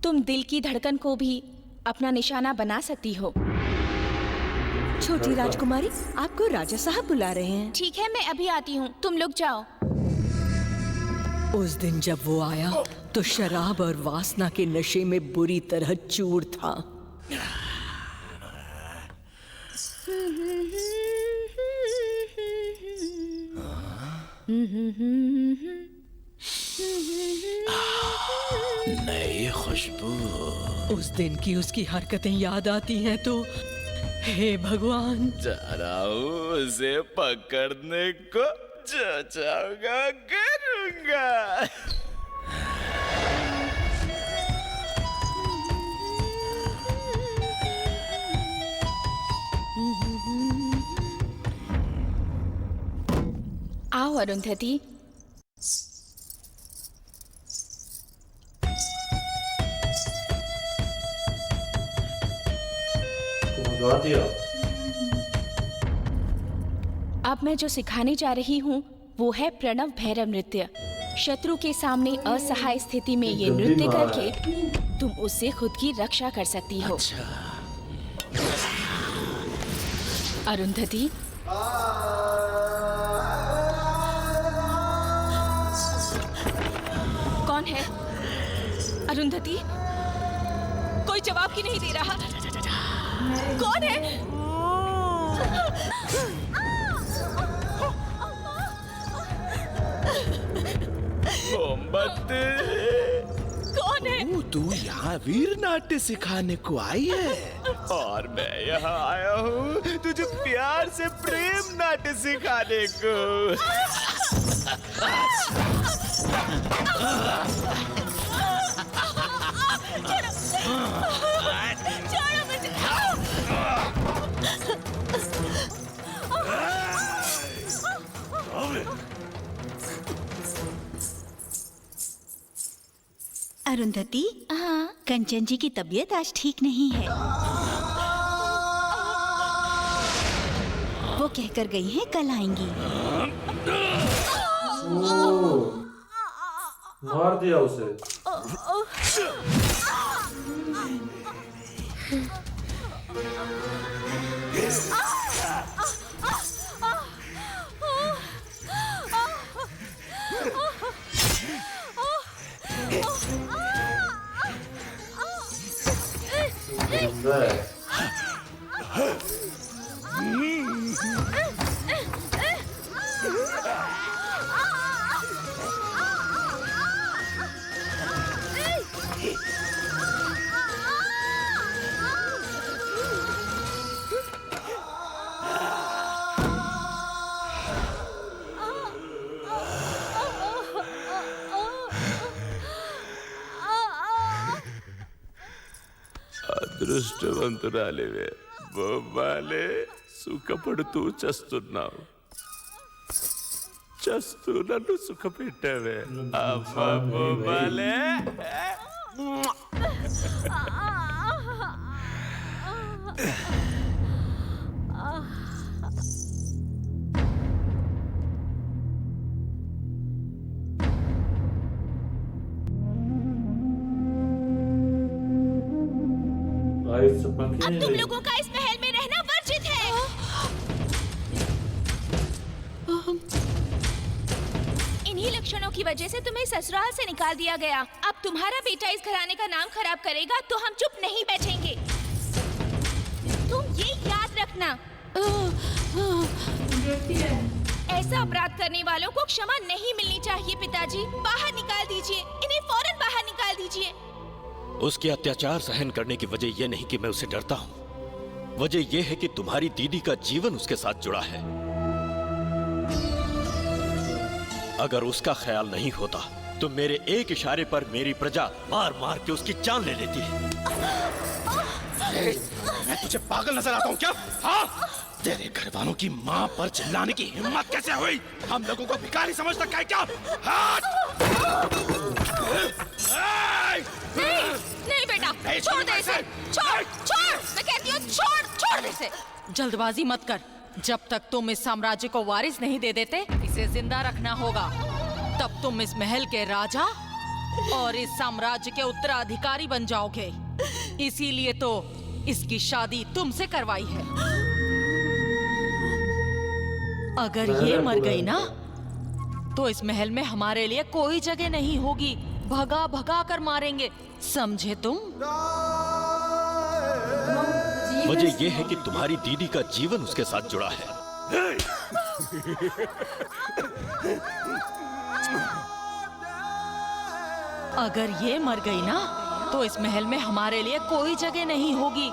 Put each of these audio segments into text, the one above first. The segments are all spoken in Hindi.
तुम दिल की धड़कन को भी अपना निशाना बना सकती हो। छोटी राजकुमारी, आपको राजा साहब बुला रहे हैं। ठीक है, मैं अभी आती हूँ, तुम लोग जाओ। उस दिन जब वो आया तो शराब और वासना के नशे में बुरी तरह चूर था। नई खुशबू। उस दिन की उसकी हरकतें याद आती हैं तो हे भगवान। जा रहा हूँ उसे पकड़ने को, जो चाहूंगा करूंगा। आओ अरुंधति। अब मैं जो सिखाने जा रही हूँ वो है प्रणव भैरव नृत्य। शत्रु के सामने असहाय स्थिति में ये नृत्य करके तुम उससे खुद की रक्षा कर सकती हो। अरुंधति, कौन है? अरुंधति, कोई जवाब क्यों नहीं दे रहा? कौन है? मोमबत्ती। कौन है? तू यहाँ वीर नाट्य सिखाने को आई है और मैं यहाँ आया हूँ तुझे प्यार से प्रेम नाट्य सिखाने को। अरुंधति, हाँ? कंचन जी की तबीयत आज ठीक नहीं है। वो कहकर गई हैं कल आएंगी। मार दिया उसे। అదృష్టవంతురాలివే బొమ్మాలే, సుఖపడుతూ చస్తున్నావు. చస్తూ నన్ను సుఖపెట్టావే అమ్మా బొమ్మాలే. अब तुम लोगों का इस महल में रहना वर्जित है। इन्हीं लक्षणों की वजह से तुम्हें ससुराल से निकाल दिया गया। अब तुम्हारा बेटा इस घराने का नाम खराब करेगा तो हम चुप नहीं बैठेंगे। तुम ये याद रखना। ऐसा अपराध करने वालों को क्षमा नहीं मिलनी चाहिए। पिताजी, बाहर निकाल दीजिए इन्हें, फौरन बाहर निकाल दीजिए। उसके अत्याचार सहन करने की वजह यह नहीं कि मैं उसे डरता हूँ, वजह यह है कि तुम्हारी दीदी का जीवन उसके साथ जुड़ा है। अगर उसका ख्याल नहीं होता तो मेरे एक इशारे पर मेरी प्रजा मार मार के उसकी जान ले लेती है। मैं तुझे पागल नजर आता हूँ क्या? हाँ? तेरे घर वालों की माँ पर चिल्लाने की हिम्मत कैसे हुई? हम लोगों को भिखारी समझ सकता है क्या? नहीं बेटा, छोड़ दे इसे। छोड़, छोड़, मैं कहती हूँ छोड़, छोड़ दे इसे। जल्दबाजी मत कर। जब तक तुम इस साम्राज्य को वारिस नहीं दे देते, इसे जिंदा रखना होगा। तब तुम इस महल के राजा और इस साम्राज्य के उत्तराधिकारी बन जाओगे। इसीलिए तो इसकी शादी तुमसे करवाई है। अगर ये मर गई ना तो इस महल में हमारे लिए कोई जगह नहीं होगी। भगा भगा कर मारेंगे, समझे तुम? वजह यह है कि तुम्हारी दीदी का जीवन उसके साथ जुड़ा है। अगर ये मर गई ना तो इस महल में हमारे लिए कोई जगह नहीं होगी।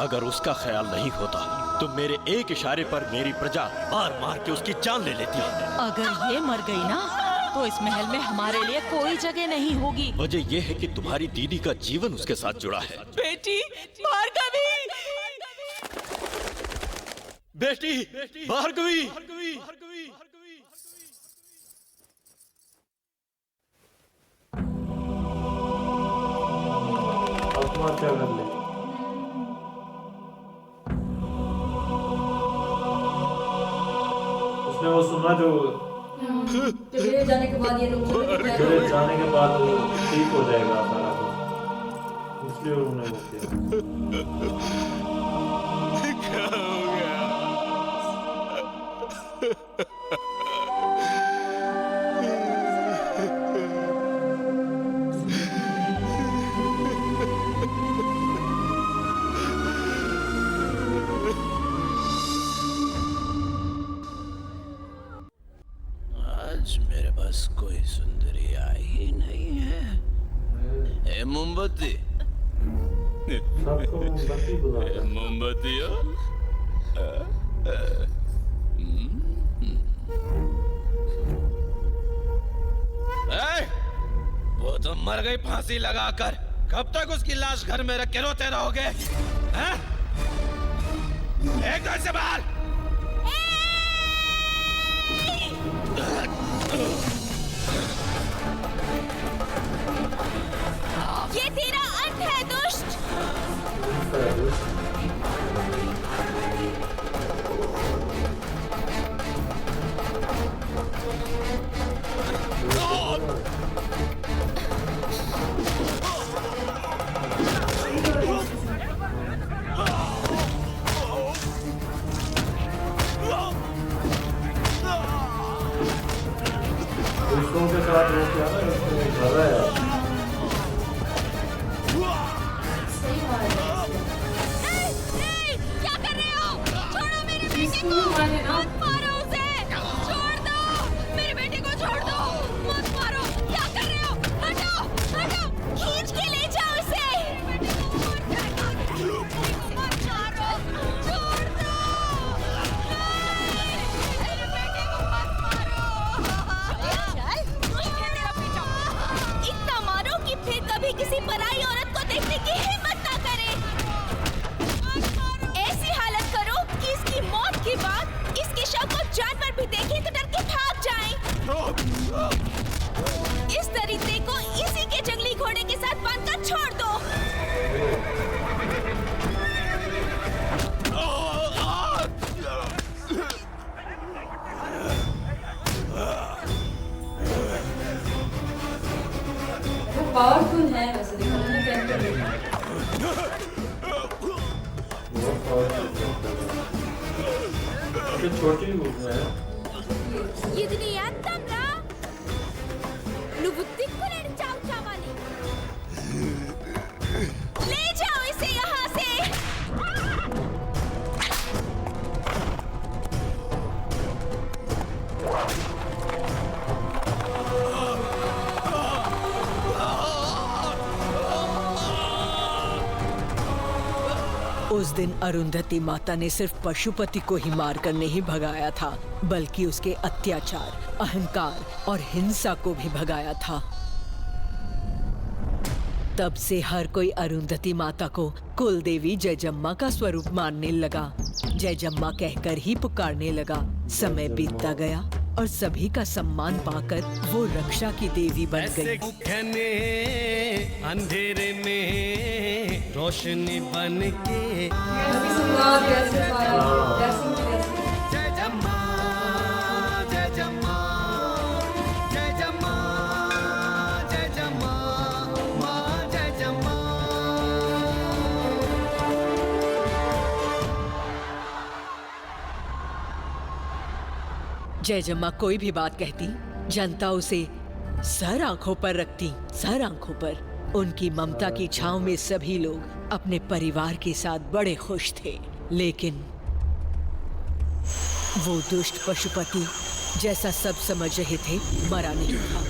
अगर उसका ख्याल नहीं होता तो मेरे एक इशारे पर मेरी प्रजा मार मार के उसकी जान ले लेती है। अगर ये मर गई ना तो इस महल में हमारे लिए कोई जगह नहीं होगी। वजह यह है कि तुम्हारी दीदी का जीवन उसके साथ जुड़ा है। बेटी भार्गवी, बेटी भार्गवी। आत्महत्या कर ले। उसने वो सुना जो चले जाने के बाद ये लोग चले जाने के बाद वो ठीक हो जाएगा सारा कुछ, इसलिए उन्होंने वो किया। आज मेरे पास कोई सुंदरी आई ही नहीं है। ए मोमबत्ती, सबको मोमबत्ती बुलाते हैं। मोमबत्तियों, वो तो मर गई फांसी लगाकर। कब तक उसकी लाश घर में रख के रोते रहोगे? हैं? एक घर से बाहर। ये तेरा अंत है दुष्ट। दूसरों के साथ वो किया ना, इसको कर रहा है। नहीं, क्या कर रहे हो? छोड़ो मेरे बेटे को, मत मारो उसे। छोड़ दो, मेरे बेटे को छोड़ दो, मत मारो। क्या कर रहे हो? हटो, हटो, खींच के ले जाओ इसे। मत मारो, छोड़ दो। मेरे बेटे को मत मारो। इतना मारो कि फिर कभी किसी पराई औरत को देखने की हिम्मत ना करे। ऐसी हालत करो कि इसकी मौत के बाद इसके शव को जानवर भी देखें तो डर के भाग जाएं। इस तरीके को इसी के जंगली घोड़े के साथ बांधकर छोड़ दो। पावरफुल है वैसे देखो ना कैरेक्टर। छोटी है। ఇది ఎంతరా నువ్వు దిక్కులేని చావు చావాలి ले जाओ इसे यहाँ से। उस दिन अरुंधति माता ने सिर्फ पशुपति को ही मारकर नहीं भगाया था, बल्कि उसके अत्याचार, अहंकार और हिंसा को भी भगाया था। तब से हर कोई अरुंधति माता को कुल देवी जयजम्मा का स्वरूप मानने लगा। जयजम्मा कहकर ही पुकारने लगा। समय बीतता गया और सभी का सम्मान पाकर वो रक्षा की देवी बन गई। अंधेरे में रोशनी बन के जय जम्मा, जय जम्मा, जय जम्मा, जय जम्मा। जयजम्मा कोई भी बात कहती, जनता उसे सर आंखों पर रखती, सर आंखों पर। उनकी ममता की छांव में सभी लोग अपने परिवार के साथ बड़े खुश थे। लेकिन वो दुष्ट पशुपति, जैसा सब समझ रहे थे, मरा नहीं था।